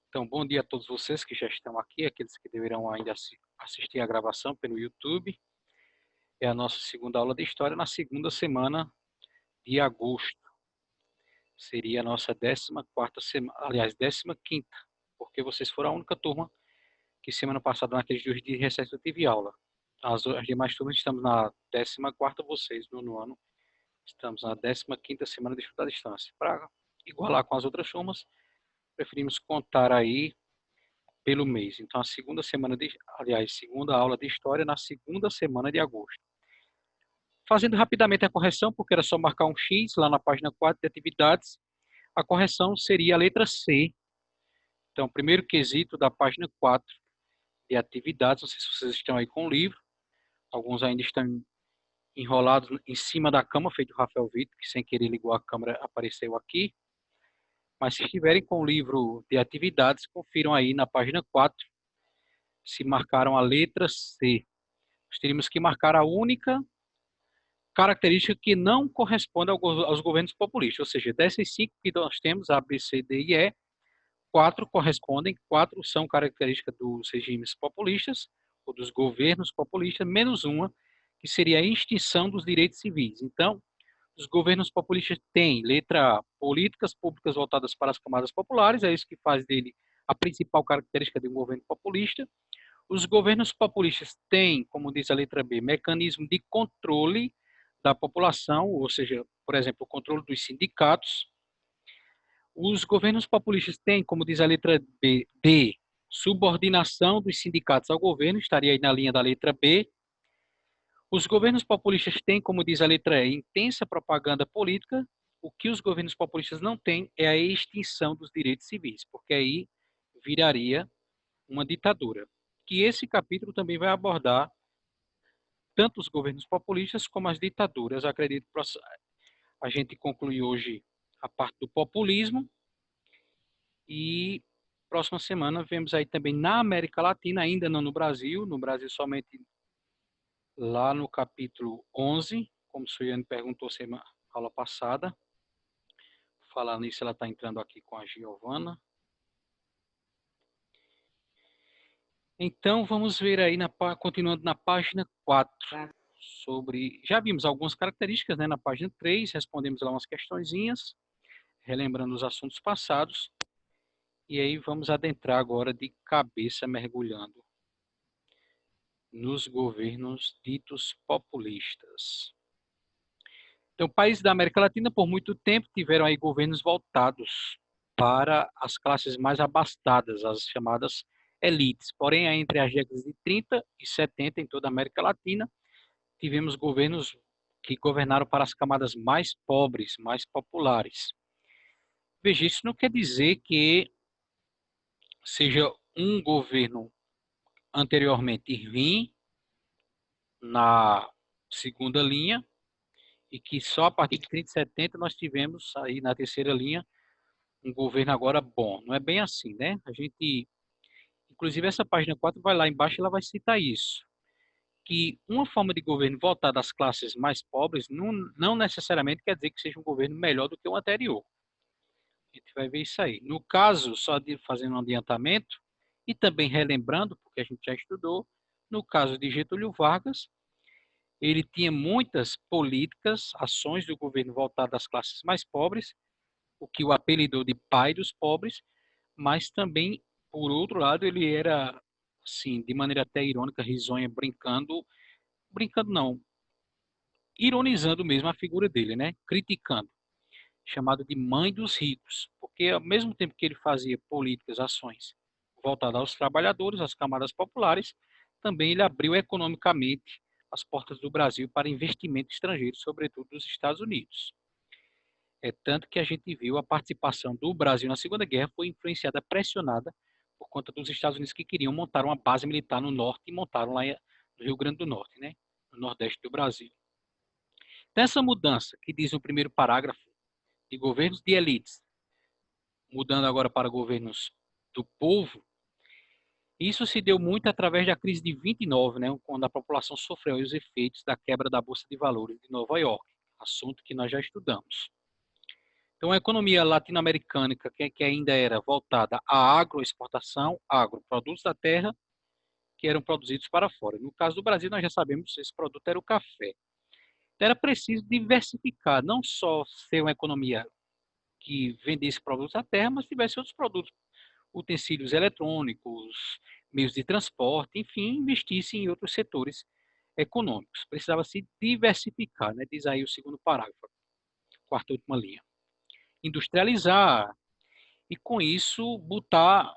Então, bom dia a todos vocês que já estão aqui, aqueles que deverão ainda assistir a gravação pelo YouTube. É a nossa segunda aula de História na segunda semana de agosto. Seria a nossa 14ª semana, aliás, 15ª, porque vocês foram a única turma que semana passada, naqueles dias de recesso, eu tive aula. As demais turmas estamos na 14ª, vocês, no ano, estamos na 15ª semana de estudo à distância. Para igualar com as outras turmas, preferimos contar aí pelo mês. Então, a segunda semana segunda aula de história na segunda semana de agosto. Fazendo rapidamente a correção, porque era só marcar um X lá na página 4 de atividades, a correção seria a letra C. Então, primeiro quesito da página 4 de atividades, não sei se vocês estão aí com o livro, alguns ainda estão enrolados em cima da cama, feito o Rafael Vitor, que sem querer ligou a câmera, apareceu aqui. Mas se estiverem com o livro de atividades, confiram aí na página 4, se marcaram a letra C. Nós teríamos que marcar a única característica que não corresponde aos governos populistas, ou seja, dessas 5 que nós temos, A, B, C, D e E, 4 correspondem, 4 são características dos regimes populistas, ou dos governos populistas, menos uma, que seria a extinção dos direitos civis. Então, os governos populistas têm, letra A, políticas públicas voltadas para as camadas populares, é isso que faz dele a principal característica de um governo populista. Os governos populistas têm, como diz a letra B, mecanismo de controle da população, ou seja, por exemplo, o controle dos sindicatos. Os governos populistas têm, como diz a letra D, subordinação dos sindicatos ao governo, estaria aí na linha da letra B. Os governos populistas têm, como diz a letra E, intensa propaganda política. O que os governos populistas não têm é a extinção dos direitos civis, porque aí viraria uma ditadura. Que esse capítulo também vai abordar tanto os governos populistas como as ditaduras. Acredito que a gente conclui hoje a parte do populismo e próxima semana vemos aí também na América Latina, ainda não no Brasil somente lá no capítulo 11, como o Suiane perguntou semana aula passada. Falando nisso, ela está entrando aqui com a Giovana. Então, vamos ver aí, continuando na página 4, sobre... Já vimos algumas características, né? Na página 3, respondemos lá umas questõezinhas, relembrando os assuntos passados. E aí vamos adentrar agora de cabeça, mergulhando nos governos ditos populistas. Então, países da América Latina, por muito tempo, tiveram aí governos voltados para as classes mais abastadas, as chamadas elites. Porém, aí, entre as décadas de 30 e 70, em toda a América Latina, tivemos governos que governaram para as camadas mais pobres, mais populares. Veja, isso não quer dizer que seja um governo anteriormente ruim na segunda linha e que só a partir de 30 e 70 nós tivemos aí na terceira linha um governo agora bom. Não é bem assim, né? A gente, inclusive essa página 4 vai lá embaixo e ela vai citar isso, que uma forma de governo voltada às classes mais pobres não necessariamente quer dizer que seja um governo melhor do que o anterior. A gente vai ver isso aí. No caso, só de fazendo um adiantamento e também relembrando, porque a gente já estudou, no caso de Getúlio Vargas, ele tinha muitas políticas, ações do governo voltadas às classes mais pobres, o que o apelidou de pai dos pobres, mas também, por outro lado, ele era, assim, de maneira até irônica, risonha, brincando não, ironizando mesmo a figura dele, né? Criticando, chamado de mãe dos ricos, porque ao mesmo tempo que ele fazia políticas, ações voltadas aos trabalhadores, às camadas populares, também ele abriu economicamente as portas do Brasil para investimento estrangeiro, sobretudo dos Estados Unidos. É tanto que a gente viu a participação do Brasil na Segunda Guerra foi influenciada, pressionada por conta dos Estados Unidos que queriam montar uma base militar no norte e montaram lá no Rio Grande do Norte, né, no nordeste do Brasil. Então, essa mudança que diz no primeiro parágrafo de governos de elites, mudando agora para governos do povo, isso se deu muito através da crise de 29, né, quando a população sofreu os efeitos da quebra da Bolsa de Valores de Nova York, assunto que nós já estudamos. Então, a economia latino-americana, que ainda era voltada à agroexportação, produtos da terra, que eram produzidos para fora. No caso do Brasil, nós já sabemos que esse produto era o café. Então, era preciso diversificar, não só ser uma economia que vendesse produtos à terra, mas tivesse outros produtos, utensílios eletrônicos, meios de transporte, enfim, investisse em outros setores econômicos. Precisava se diversificar, né? Diz aí o segundo parágrafo, quarta e última linha. Industrializar e, com isso, botar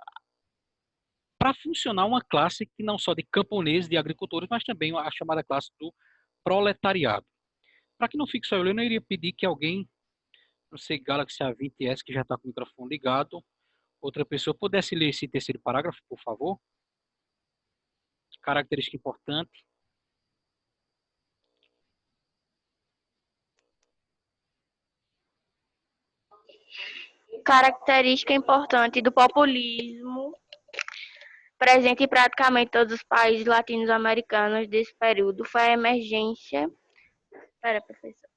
para funcionar uma classe que não só de camponeses, de agricultores, mas também a chamada classe do proletariado. Para que não fique só eu não iria pedir que alguém, não sei, Galaxy A20s, que já está com o microfone ligado, outra pessoa pudesse ler esse terceiro parágrafo, por favor. Característica importante. Característica importante do populismo presente em praticamente todos os países latino-americanos desse período foi a emergência,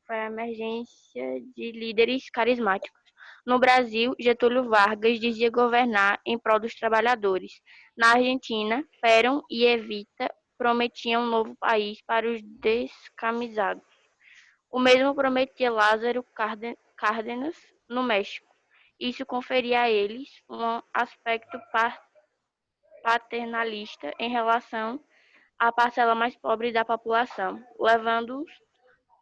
foi a emergência de líderes carismáticos. No Brasil, Getúlio Vargas dizia governar em prol dos trabalhadores. Na Argentina, Perón e Evita prometiam um novo país para os descamisados. O mesmo prometia Lázaro Cárdenas no México. Isso conferia a eles um aspecto paternalista em relação à parcela mais pobre da população, levando-os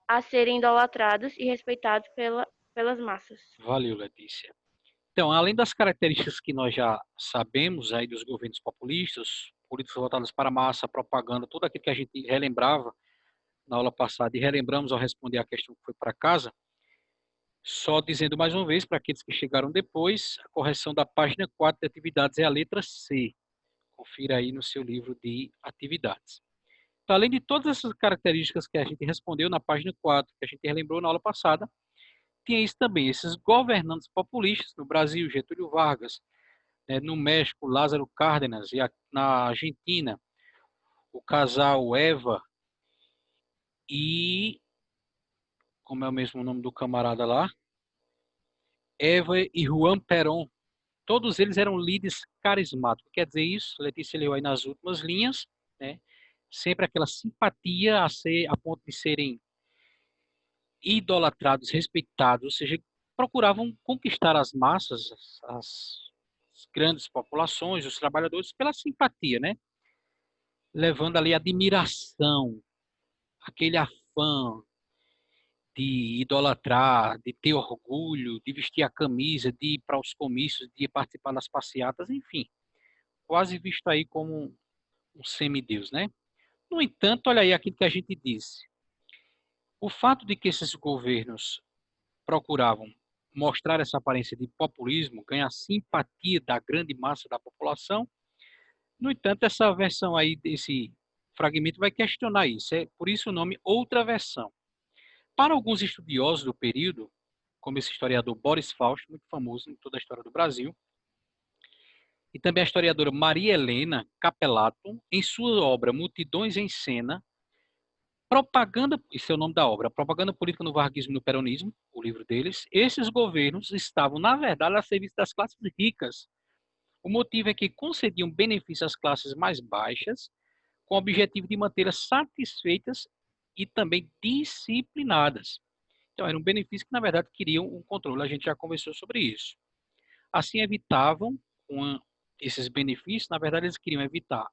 a serem idolatrados e respeitados pelas massas. Valeu, Letícia. Então, além das características que nós já sabemos aí dos governos populistas, políticas voltadas para a massa, propaganda, tudo aquilo que a gente relembrava na aula passada e relembramos ao responder a questão que foi para casa, só dizendo mais uma vez para aqueles que chegaram depois, a correção da página 4 de atividades é a letra C. Confira aí no seu livro de atividades. Então, além de todas essas características que a gente respondeu na página 4, que a gente relembrou na aula passada, tinha isso também, esses governantes populistas no Brasil, Getúlio Vargas, no México, Lázaro Cárdenas, e na Argentina, o casal Eva e, como é o mesmo nome do camarada lá, Eva e Juan Perón. Todos eles eram líderes carismáticos. Quer dizer isso? Letícia leu aí nas últimas linhas, né? Sempre aquela simpatia a ponto de serem idolatrados, respeitados, ou seja, procuravam conquistar as massas, as grandes populações, os trabalhadores, pela simpatia, né? Levando ali admiração, aquele afã de idolatrar, de ter orgulho, de vestir a camisa, de ir para os comícios, de participar das passeatas, enfim, quase visto aí como um semideus, né? No entanto, olha aí aquilo que a gente disse. O fato de que esses governos procuravam mostrar essa aparência de populismo, ganhar simpatia da grande massa da população, no entanto, essa versão aí desse fragmento vai questionar isso. É por isso o nome outra versão. Para alguns estudiosos do período, como esse historiador Boris Fausto, muito famoso em toda a história do Brasil, e também a historiadora Maria Helena Capelato, em sua obra Multidões em Cena, Propaganda, esse é o nome da obra, Propaganda Política no Varguismo e no Peronismo, o livro deles, esses governos estavam, na verdade, a serviço das classes ricas. O motivo é que concediam benefícios às classes mais baixas, com o objetivo de mantê-las satisfeitas e também disciplinadas. Então, era um benefício que, na verdade, queriam um controle. A gente já conversou sobre isso. Assim, evitavam, com esses benefícios, na verdade, eles queriam evitar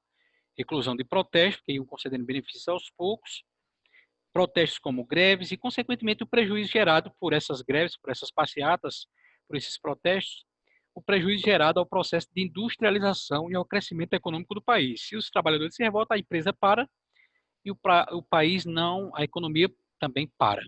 reclusão de protesto, que iam concedendo benefícios aos poucos, protestos como greves e, consequentemente, o prejuízo gerado por essas greves, por essas passeatas, por esses protestos, o prejuízo gerado ao processo de industrialização e ao crescimento econômico do país. Se os trabalhadores se revoltam, a empresa para e o país não, a economia também para.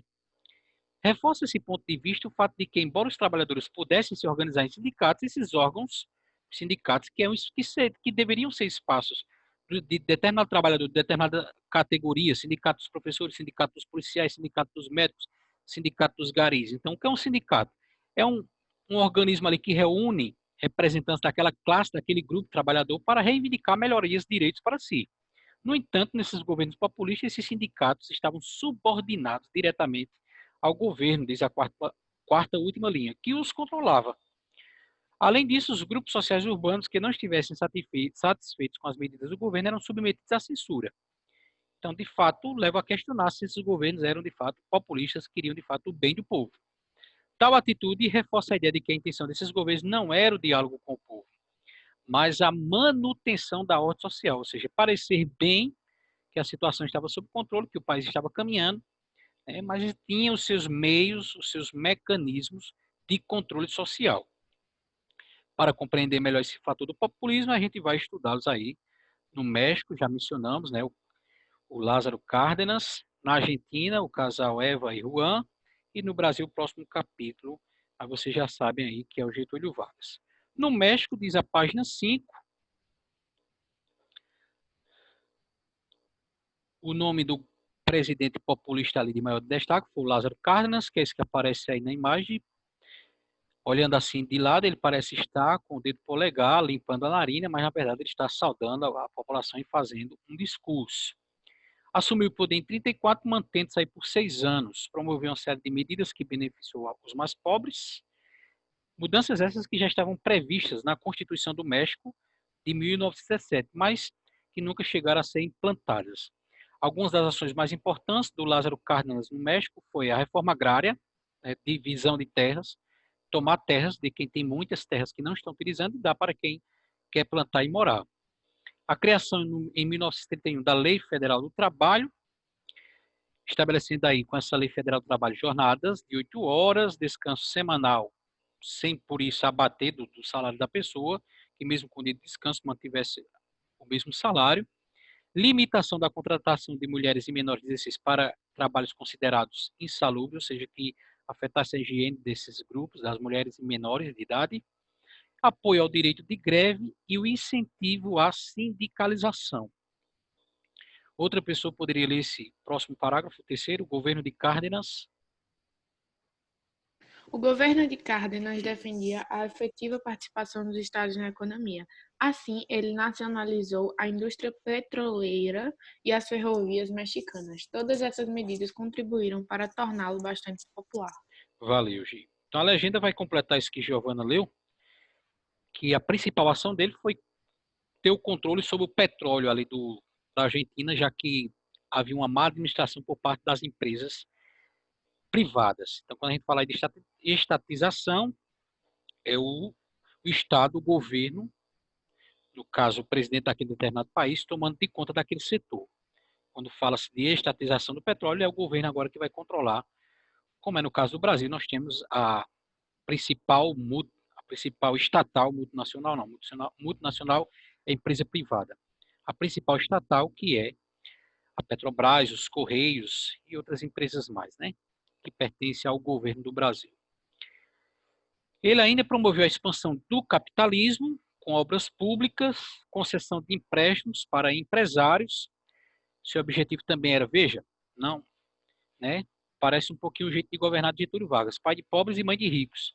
Reforça esse ponto de vista o fato de que, embora os trabalhadores pudessem se organizar em sindicatos, esses órgãos, sindicatos, que deveriam ser espaços de determinado trabalhador, de determinada categoria, sindicato dos professores, sindicato dos policiais, sindicato dos médicos, sindicato dos garis. Então, o que é um sindicato? É um organismo ali que reúne representantes daquela classe, daquele grupo trabalhador, para reivindicar melhorias de direitos para si. No entanto, nesses governos populistas, esses sindicatos estavam subordinados diretamente ao governo, diz a quarta quarta última linha, que os controlava. Além disso, os grupos sociais urbanos que não estivessem satisfeitos com as medidas do governo eram submetidos à censura. Então, de fato, leva a questionar se esses governos eram, de fato, populistas, queriam, de fato, o bem do povo. Tal atitude reforça a ideia de que a intenção desses governos não era o diálogo com o povo, mas a manutenção da ordem social, ou seja, parecer bem que a situação estava sob controle, que o país estava caminhando, né, mas tinha os seus meios, os seus mecanismos de controle social. Para compreender melhor esse fator do populismo, a gente vai estudá-los aí no México, já mencionamos, né, o Lázaro Cárdenas, na Argentina, o casal Eva e Juan, e no Brasil, o próximo capítulo, mas vocês já sabem aí que é o Getúlio Vargas. No México, diz a página 5, o nome do presidente populista ali de maior destaque foi o Lázaro Cárdenas, que é esse que aparece aí na imagem. Olhando assim de lado, ele parece estar com o dedo polegar, limpando a narina, mas na verdade ele está saudando a população e fazendo um discurso. Assumiu o poder em 34, mantendo-se aí por 6 anos. Promoveu uma série de medidas que beneficiou os mais pobres. Mudanças essas que já estavam previstas na Constituição do México de 1917, mas que nunca chegaram a ser implantadas. Algumas das ações mais importantes do Lázaro Cárdenas no México foi a reforma agrária, né, divisão de terras, tomar terras de quem tem muitas terras que não estão utilizando e dar para quem quer plantar e morar. A criação em 1931 da Lei Federal do Trabalho, estabelecendo aí com essa Lei Federal do Trabalho jornadas de 8 horas, descanso semanal, sem por isso abater do salário da pessoa, que mesmo com o dia de descanso mantivesse o mesmo salário. Limitação da contratação de mulheres e menores de 16 para trabalhos considerados insalubres, ou seja, que afetasse a higiene desses grupos, das mulheres e menores de idade. Apoio ao direito de greve e o incentivo à sindicalização. Outra pessoa poderia ler esse próximo parágrafo, terceiro, governo de Cárdenas. O governo de Cárdenas defendia a efetiva participação dos estados na economia. Assim, ele nacionalizou a indústria petroleira e as ferrovias mexicanas. Todas essas medidas contribuíram para torná-lo bastante popular. Valeu, Gi. Então a legenda vai completar isso que Giovana leu, que a principal ação dele foi ter o controle sobre o petróleo ali da Argentina, já que havia uma má administração por parte das empresas privadas. Então, quando a gente fala de estatização, é o Estado, o governo, no caso, o presidente daquele determinado país, tomando de conta daquele setor. Quando fala-se de estatização do petróleo, é o governo agora que vai controlar. Como é no caso do Brasil, nós temos a principal estatal multinacional, não, multinacional é empresa privada. A principal estatal, que é a Petrobras, os Correios e outras empresas mais, né, que pertencem ao governo do Brasil. Ele ainda promoveu a expansão do capitalismo com obras públicas, concessão de empréstimos para empresários. Seu objetivo também era, veja, não, né? Parece um pouquinho o jeito de governar de Getúlio Vargas, pai de pobres e mãe de ricos,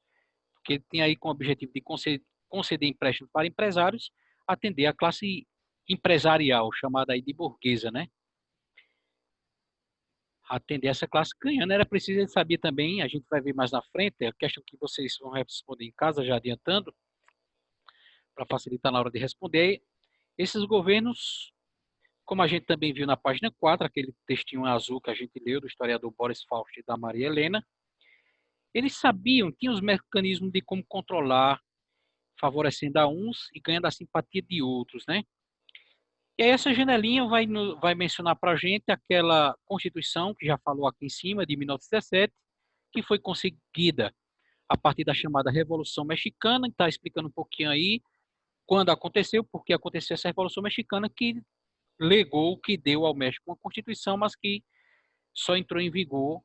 porque ele tem aí com o objetivo de conceder empréstimos para empresários, atender a classe empresarial, chamada aí de burguesa, né? Atender essa classe ganhando, era preciso ele saber também, a gente vai ver mais na frente, a questão que vocês vão responder em casa, já adiantando, para facilitar na hora de responder, esses governos, como a gente também viu na página 4, aquele textinho azul que a gente leu do historiador Boris Faust e da Maria Helena, eles sabiam, tinham os mecanismos de como controlar, favorecendo a uns e ganhando a simpatia de outros, né? E aí essa janelinha vai mencionar para a gente aquela Constituição, que já falou aqui em cima, de 1917, que foi conseguida a partir da chamada Revolução Mexicana, está explicando um pouquinho aí quando aconteceu, porque aconteceu essa Revolução Mexicana que legou, que deu ao México uma Constituição, mas que só entrou em vigor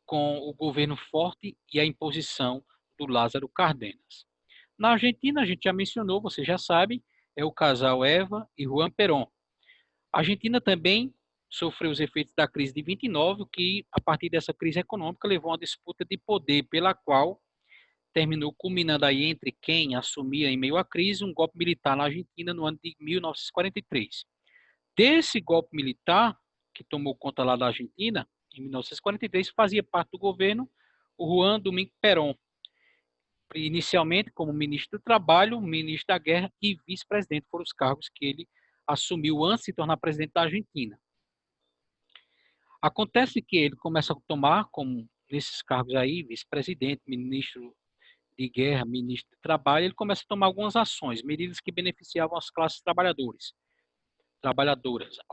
com o governo forte e a imposição do Lázaro Cárdenas. Na Argentina, a gente já mencionou, você já sabe, é o casal Eva e Juan Perón. A Argentina também sofreu os efeitos da crise de 29, que a partir dessa crise econômica levou a uma disputa de poder pela qual terminou culminando aí entre quem assumia em meio à crise um golpe militar na Argentina no ano de 1943. Desse golpe militar, que tomou conta lá da Argentina, em 1943, fazia parte do governo o Juan Domingo Perón, inicialmente como ministro do Trabalho, ministro da Guerra e vice-presidente, foram os cargos que ele assumiu antes de se tornar presidente da Argentina. Acontece que ele começa a tomar, como nesses cargos aí, vice-presidente, ministro de Guerra, ministro do Trabalho, ele começa a tomar algumas ações, medidas que beneficiavam as classes trabalhadoras,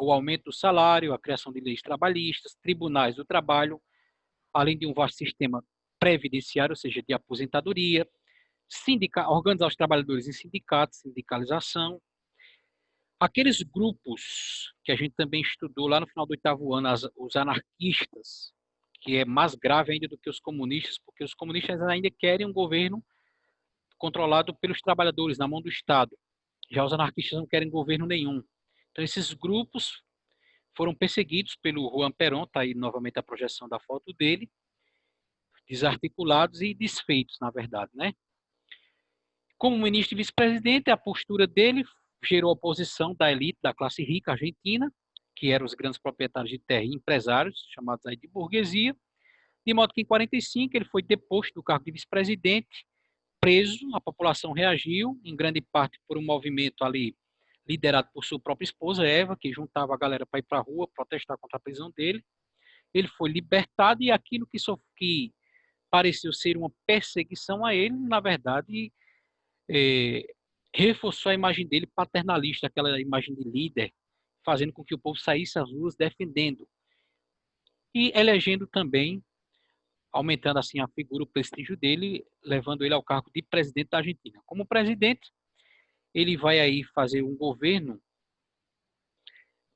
o aumento do salário, a criação de leis trabalhistas, tribunais do trabalho, além de um vasto sistema previdenciário, ou seja, de aposentadoria, organizar os trabalhadores em sindicatos, sindicalização. Aqueles grupos que a gente também estudou lá no final do 8º ano, os anarquistas, que é mais grave ainda do que os comunistas, porque os comunistas ainda querem um governo controlado pelos trabalhadores, na mão do Estado. Já os anarquistas não querem governo nenhum. Então, esses grupos foram perseguidos pelo Juan Perón, está aí novamente a projeção da foto dele, desarticulados e desfeitos, na verdade, né? Como ministro e vice-presidente, a postura dele gerou oposição da elite da classe rica argentina, que eram os grandes proprietários de terra e empresários, chamados aí de burguesia, de modo que em 45 ele foi deposto do cargo de vice-presidente, preso, a população reagiu, em grande parte por um movimento ali liderado por sua própria esposa, Eva, que juntava a galera para ir para a rua protestar contra a prisão dele. Ele foi libertado e aquilo que pareceu ser uma perseguição a ele, na verdade, reforçou a imagem dele paternalista, aquela imagem de líder, fazendo com que o povo saísse às ruas defendendo. E elegendo também, aumentando assim a figura, o prestígio dele, levando ele ao cargo de presidente da Argentina. Como presidente, ele vai aí fazer um governo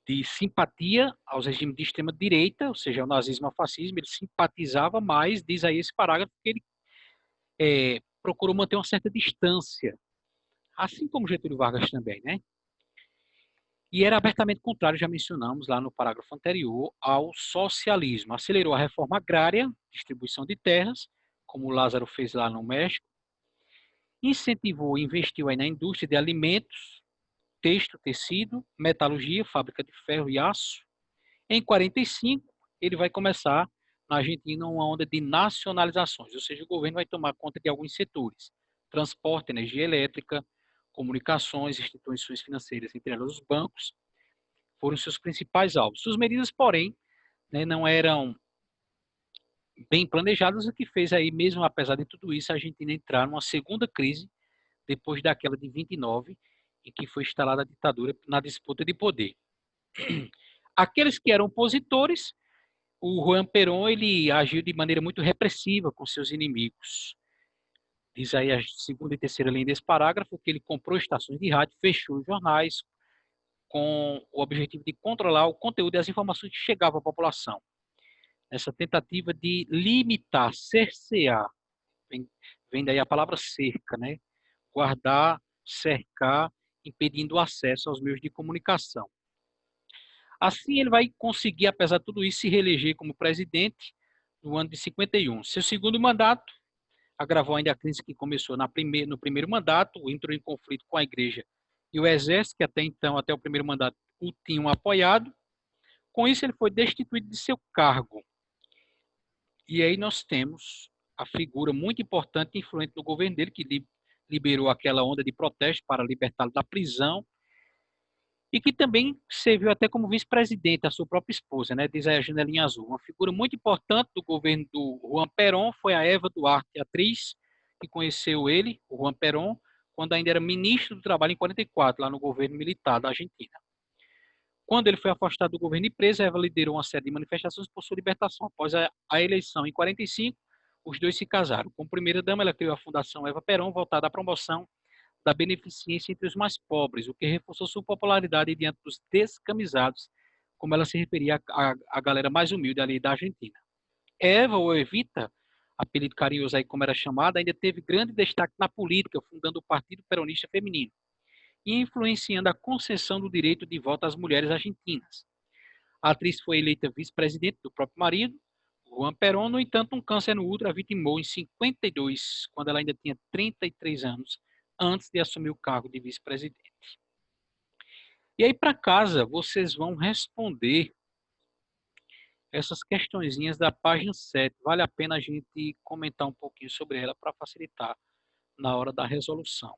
de simpatia aos regimes de extrema-direita, ou seja, ao nazismo e ao fascismo. Ele simpatizava mais, diz aí esse parágrafo, que ele procurou manter uma certa distância, assim como Getúlio Vargas também, né? E era abertamente contrário, já mencionamos lá no parágrafo anterior, ao socialismo. Acelerou a reforma agrária, distribuição de terras, como o Lázaro fez lá no México, incentivou e investiu aí na indústria de alimentos, texto, tecido, metalurgia, fábrica de ferro e aço. Em 45, ele vai começar na Argentina uma onda de nacionalizações, ou seja, o governo vai tomar conta de alguns setores: transporte, energia elétrica, comunicações, instituições financeiras, entre elas os bancos, foram seus principais alvos. Suas medidas, porém, né, não eram bem planejadas, o que fez aí, mesmo apesar de tudo isso, a Argentina entrar numa segunda crise depois daquela de 29, em que foi instalada a ditadura na disputa de poder. Aqueles que eram opositores, o Juan Perón, ele agiu de maneira muito repressiva com seus inimigos. Diz aí a segunda e terceira linha desse parágrafo que ele comprou estações de rádio, fechou os jornais, com o objetivo de controlar o conteúdo e as informações que chegavam à população. Essa tentativa de limitar, cercear, vem daí a palavra cerca, né? Guardar, cercar, impedindo o acesso aos meios de comunicação. Assim, ele vai conseguir, apesar de tudo isso, se reeleger como presidente no ano de 51. Seu segundo mandato agravou ainda a crise que começou no primeiro mandato, entrou em conflito com a igreja e o exército, que até então, até o primeiro mandato, o tinham apoiado. Com isso, ele foi destituído de seu cargo. E aí nós temos a figura muito importante e influente do governo dele, que liberou aquela onda de protesto para libertá-lo da prisão, e que também serviu até como vice-presidente da sua própria esposa, né? Diz aí a janelinha azul. Uma figura muito importante do governo do Juan Perón foi a Eva Duarte, atriz, que conheceu ele, o Juan Perón, quando ainda era ministro do Trabalho em 44, lá no governo militar da Argentina. Quando ele foi afastado do governo e preso, Eva liderou uma série de manifestações por sua libertação. Após a eleição em 45, os dois se casaram. Como primeira-dama, ela criou a Fundação Eva Perón, voltada à promoção da beneficência entre os mais pobres, o que reforçou sua popularidade diante dos descamisados, como ela se referia à galera mais humilde ali da Argentina. Eva, ou Evita, apelido carinhoso aí como era chamada, ainda teve grande destaque na política, fundando o Partido Peronista Feminino e influenciando a concessão do direito de voto às mulheres argentinas. A atriz foi eleita vice-presidente do próprio marido, Juan Perón. No entanto, um câncer no útero a vitimou em 52, quando ela ainda tinha 33 anos, antes de assumir o cargo de vice-presidente. E aí, para casa, vocês vão responder essas questõezinhas da página 7. Vale a pena a gente comentar um pouquinho sobre ela para facilitar na hora da resolução.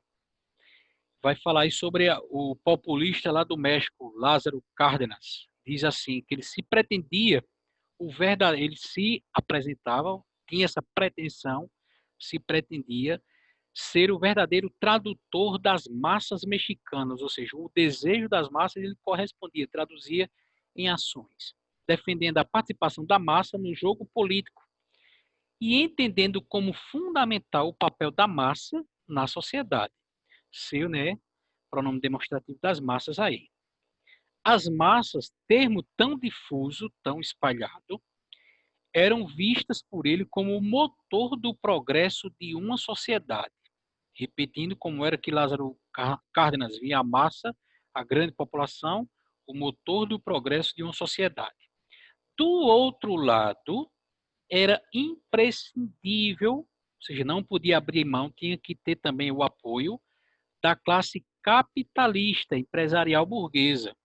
Vai falar aí sobre o populista lá do México, Lázaro Cárdenas. Diz assim, que ele se pretendia, ele se apresentava, tinha essa pretensão, se pretendia ser o verdadeiro tradutor das massas mexicanas, ou seja, o desejo das massas ele correspondia, traduzia em ações, defendendo a participação da massa no jogo político e entendendo como fundamental o papel da massa na sociedade. Seu, né, pronome demonstrativo das massas aí. As massas, termo tão difuso, tão espalhado, eram vistas por ele como o motor do progresso de uma sociedade. Repetindo como era que Lázaro Cárdenas via a massa, a grande população, o motor do progresso de uma sociedade. Do outro lado, era imprescindível, ou seja, não podia abrir mão, tinha que ter também o apoio da classe capitalista, empresarial burguesa,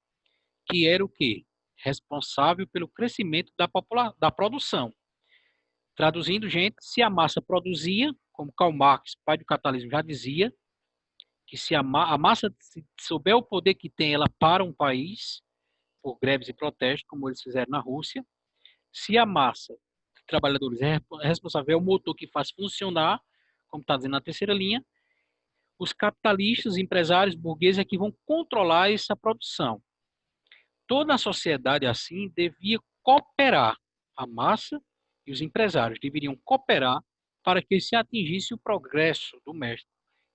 que era o quê? Responsável pelo crescimento da produção. Traduzindo, gente, se a massa produzia, como Karl Marx, pai do capitalismo, já dizia, que se a massa souber o poder que tem, ela para um país, por greves e protestos, como eles fizeram na Rússia, se a massa de trabalhadores é responsável, é o motor que faz funcionar, como está dizendo na terceira linha, os capitalistas, empresários, burgueses é que vão controlar essa produção. Toda a sociedade, assim, devia cooperar. A massa e os empresários deveriam cooperar para que se atingisse o progresso do mestre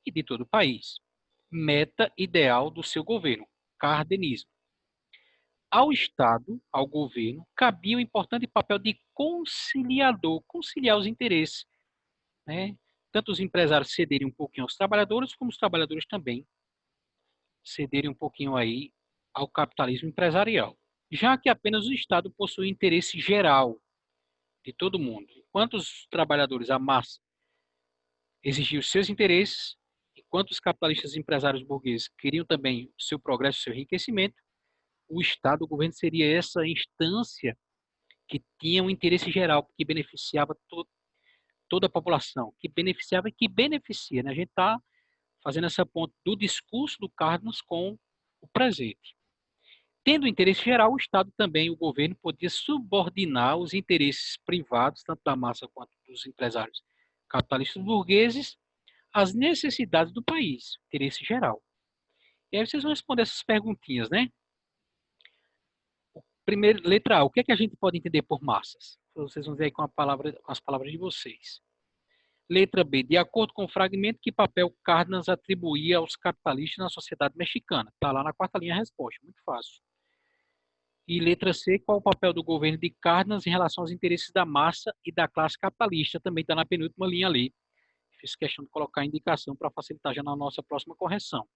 e de todo o país. Meta ideal do seu governo, cardenismo. Ao Estado, ao governo, cabia o importante papel de conciliador, conciliar os interesses, né? Tanto os empresários cederem um pouquinho aos trabalhadores, como os trabalhadores também cederem um pouquinho aí ao capitalismo empresarial. Já que apenas o Estado possui interesse geral de todo mundo, enquanto os trabalhadores, a massa, exigiam os seus interesses, enquanto os capitalistas e empresários burgueses queriam também o seu progresso, o seu enriquecimento, o Estado, o governo seria essa instância que tinha um interesse geral, que beneficiava toda a população, que beneficiava e que beneficia. Né? A gente está fazendo essa ponte do discurso do Cárdenas com o presente. Tendo interesse geral, o Estado também, o governo, podia subordinar os interesses privados, tanto da massa quanto dos empresários capitalistas burgueses, às necessidades do país, interesse geral. E aí vocês vão responder essas perguntinhas, né? Primeiro, letra A, o que é que a gente pode entender por massas? Vocês vão ver aí com as palavras de vocês. Letra B, de acordo com o fragmento, que papel Cárdenas atribuía aos capitalistas na sociedade mexicana? Está lá na quarta linha a resposta, muito fácil. E letra C, qual o papel do governo de Cárdenas em relação aos interesses da massa e da classe capitalista? Também está na penúltima linha ali. Fiz questão de colocar a indicação para facilitar já na nossa próxima correção.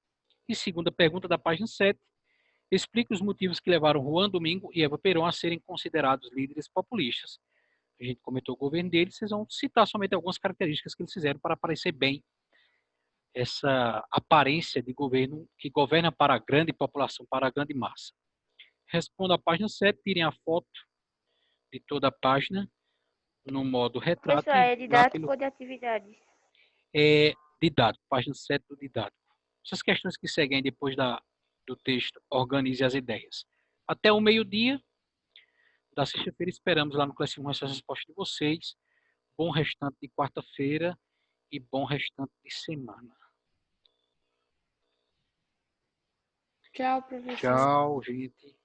E segunda pergunta da página 7, explique os motivos que levaram Juan Domingo e Eva Perón a serem considerados líderes populistas. A gente comentou o governo deles, vocês vão citar somente algumas características que eles fizeram para aparecer bem essa aparência de governo que governa para a grande população, para a grande massa. Responda a página 7, tirem a foto de toda a página no modo retrato. Professor, é didático ou de atividades? É didático, página 7 do didático. Essas questões que seguem depois do texto, organize as ideias. Até o meio-dia da sexta-feira, esperamos lá no Classroom essa resposta de vocês. Bom restante de quarta-feira e bom restante de semana. Tchau, professor. Tchau, gente.